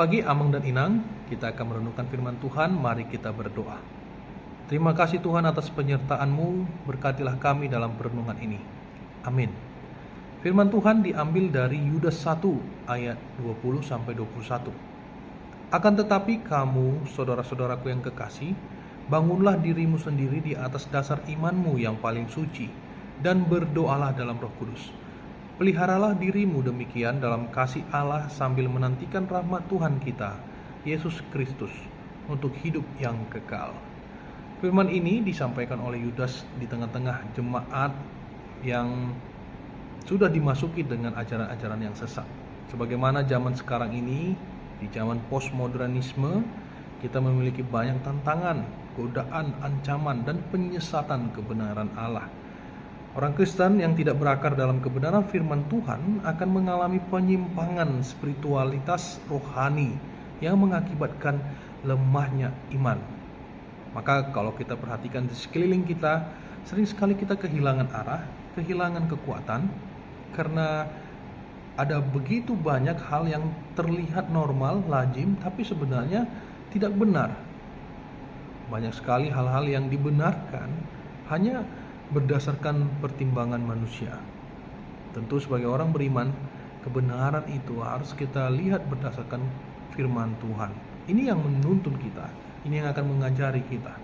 Selamat pagi Amang dan Inang, kita akan merenungkan firman Tuhan, mari kita berdoa. Terima kasih Tuhan atas penyertaan-Mu, berkatilah kami dalam perenungan ini. Amin. Firman Tuhan diambil dari Yudas 1 ayat 20-21. Akan tetapi kamu, saudara-saudaraku yang kekasih, bangunlah dirimu sendiri di atas dasar imanmu yang paling suci, dan berdoalah dalam Roh Kudus. Peliharalah dirimu demikian dalam kasih Allah sambil menantikan rahmat Tuhan kita, Yesus Kristus, untuk hidup yang kekal. Firman ini disampaikan oleh Yudas di tengah-tengah jemaat yang sudah dimasuki dengan ajaran-ajaran yang sesat. Sebagaimana zaman sekarang ini, di zaman postmodernisme, kita memiliki banyak tantangan, godaan, ancaman, dan penyesatan kebenaran Allah. Orang Kristen yang tidak berakar dalam kebenaran firman Tuhan akan mengalami penyimpangan spiritualitas rohani yang mengakibatkan lemahnya iman. Maka kalau kita perhatikan di sekeliling kita, sering sekali kita kehilangan arah, kehilangan kekuatan, karena ada begitu banyak hal yang terlihat normal, lazim, tapi sebenarnya tidak benar. Banyak sekali hal-hal yang dibenarkan hanya berdasarkan pertimbangan manusia. Tentu sebagai orang beriman, kebenaran itu harus kita lihat berdasarkan firman Tuhan. Ini yang menuntun kita, ini yang akan mengajari kita.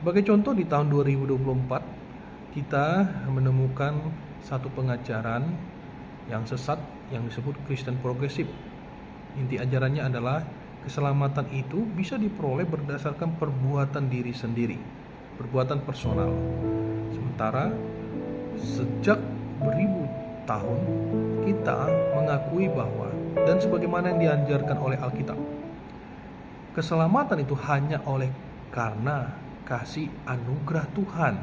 Sebagai contoh, di tahun 2024 kita menemukan satu pengajaran yang sesat yang disebut Kristen progresif. Inti ajarannya adalah keselamatan itu bisa diperoleh berdasarkan perbuatan diri sendiri, perbuatan personal. Sementara sejak beribu tahun kita mengakui bahwa, dan sebagaimana yang diajarkan oleh Alkitab, keselamatan itu hanya oleh karena kasih anugerah Tuhan.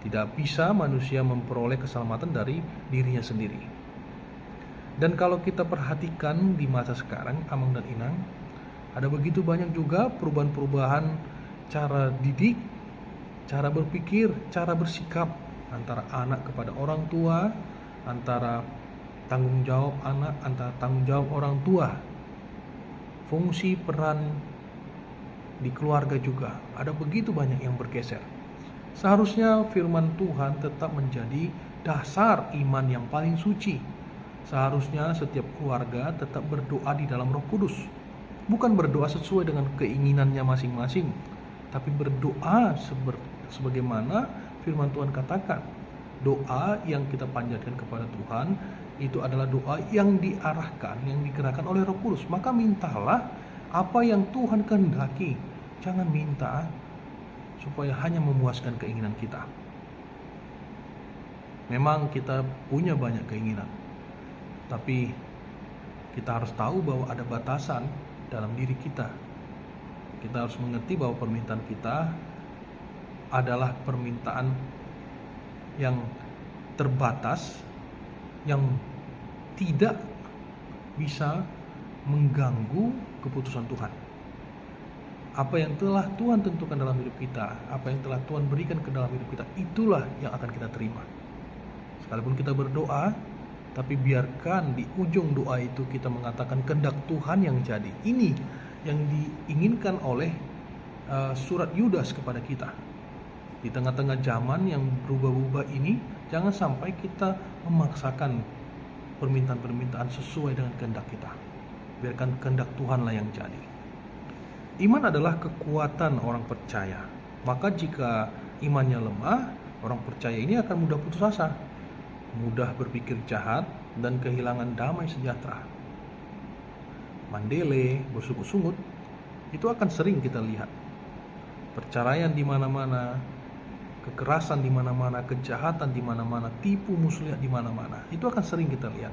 Tidak bisa manusia memperoleh keselamatan dari dirinya sendiri. Dan kalau kita perhatikan di masa sekarang, Amang dan Inang, ada begitu banyak juga perubahan-perubahan cara didik, cara berpikir, cara bersikap antara anak kepada orang tua, antara tanggung jawab anak, antara tanggung jawab orang tua. Fungsi peran di keluarga juga ada begitu banyak yang bergeser. Seharusnya firman Tuhan tetap menjadi dasar iman yang paling suci. Seharusnya setiap keluarga tetap berdoa di dalam Roh Kudus. Bukan berdoa sesuai dengan keinginannya masing-masing, tapi berdoa sebagaimana firman Tuhan katakan. Doa yang kita panjatkan kepada Tuhan itu adalah doa yang diarahkan, yang digerakkan oleh Roh Kudus. Maka mintalah apa yang Tuhan kehendaki. Jangan minta supaya hanya memuaskan keinginan kita. Memang kita punya banyak keinginan, tapi kita harus tahu bahwa ada batasan dalam diri kita. Kita harus mengerti bahwa permintaan kita adalah permintaan yang terbatas, yang tidak bisa mengganggu keputusan Tuhan. Apa yang telah Tuhan tentukan dalam hidup kita, apa yang telah Tuhan berikan ke dalam hidup kita, itulah yang akan kita terima. Sekalipun kita berdoa, tapi biarkan di ujung doa itu kita mengatakan kehendak Tuhan yang jadi. Ini yang diinginkan oleh surat Yudas kepada kita. Di tengah-tengah zaman yang berubah-ubah ini, jangan sampai kita memaksakan permintaan-permintaan sesuai dengan kehendak kita. Biarkan kehendak Tuhanlah yang jadi. Iman adalah kekuatan orang percaya. Maka jika imannya lemah, orang percaya ini akan mudah putus asa, mudah berpikir jahat, dan kehilangan damai sejahtera. Mandele, bersungut-sungut, itu akan sering kita lihat. Perceraian di mana-mana, kekerasan di mana-mana, kejahatan di mana-mana, tipu muslihat di mana-mana. Itu akan sering kita lihat.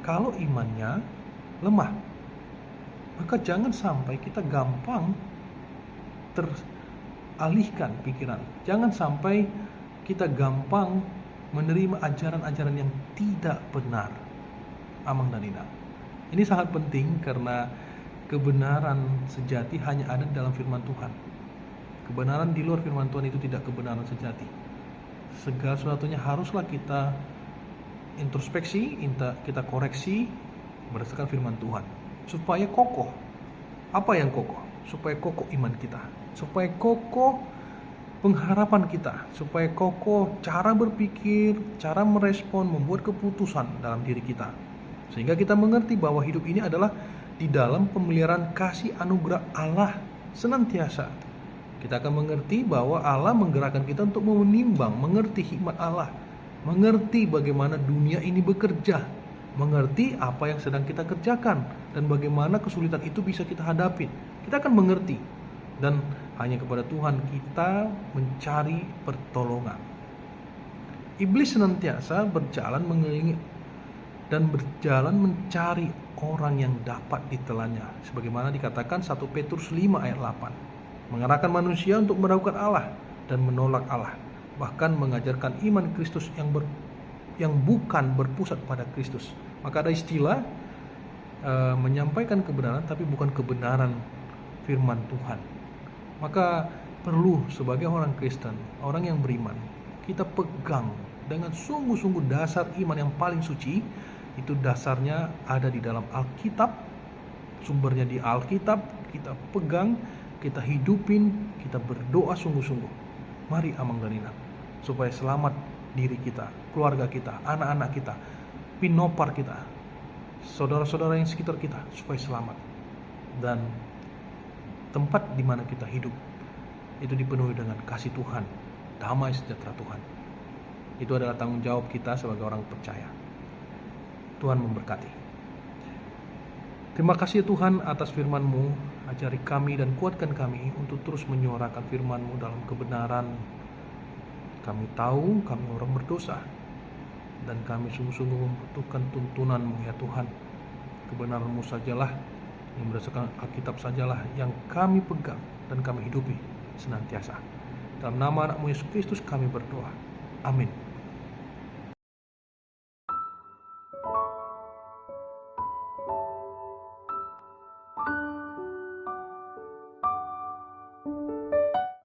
Kalau imannya lemah, maka jangan sampai kita gampang teralihkan pikiran. Jangan sampai kita gampang menerima ajaran-ajaran yang tidak benar. Amang dan Inang, ini sangat penting karena kebenaran sejati hanya ada dalam firman Tuhan. Kebenaran di luar firman Tuhan itu tidak kebenaran sejati. Segala sesuatunya haruslah kita introspeksi, kita koreksi berdasarkan firman Tuhan, supaya kokoh. Apa yang kokoh? Supaya kokoh iman kita, supaya kokoh pengharapan kita, supaya kokoh cara berpikir, cara merespon, membuat keputusan dalam diri kita, sehingga kita mengerti bahwa hidup ini adalah di dalam pemeliharaan kasih anugerah Allah senantiasa. Kita akan mengerti bahwa Allah menggerakkan kita untuk menimbang, mengerti hikmat Allah, mengerti bagaimana dunia ini bekerja, mengerti apa yang sedang kita kerjakan, dan bagaimana kesulitan itu bisa kita hadapi. Kita akan mengerti, dan hanya kepada Tuhan kita mencari pertolongan. Iblis senantiasa berjalan mengelilingi dan berjalan mencari orang yang dapat ditelannya, sebagaimana dikatakan 1 Petrus 5 ayat 8. Mengarahkan manusia untuk meragukan Allah dan menolak Allah, bahkan mengajarkan iman Kristus yang bukan berpusat pada Kristus. Maka ada istilah menyampaikan kebenaran tapi bukan kebenaran firman Tuhan. Maka perlu sebagai orang Kristen, orang yang beriman, kita pegang dengan sungguh-sungguh dasar iman yang paling suci. Itu dasarnya ada di dalam Alkitab, sumbernya di Alkitab. Kita pegang, kita hidupin, kita berdoa sungguh-sungguh. Mari Amang dan Inang, supaya selamat diri kita, keluarga kita, anak-anak kita, pinopar kita, saudara-saudara yang sekitar kita, supaya selamat. Dan tempat di mana kita hidup itu dipenuhi dengan kasih Tuhan, damai sejahtera Tuhan. Itu adalah tanggung jawab kita sebagai orang percaya. Tuhan memberkati. Terima kasih Tuhan atas firman-Mu. Ajari kami dan kuatkan kami untuk terus menyuarakan firman-Mu dalam kebenaran. Kami tahu kami orang berdosa, dan kami sungguh-sungguh membutuhkan tuntunan-Mu ya Tuhan. Kebenaran-Mu sajalah, yang berdasarkan Alkitab sajalah yang kami pegang dan kami hidupi senantiasa. Dalam nama anak-Mu Yesus Kristus kami berdoa. Amin.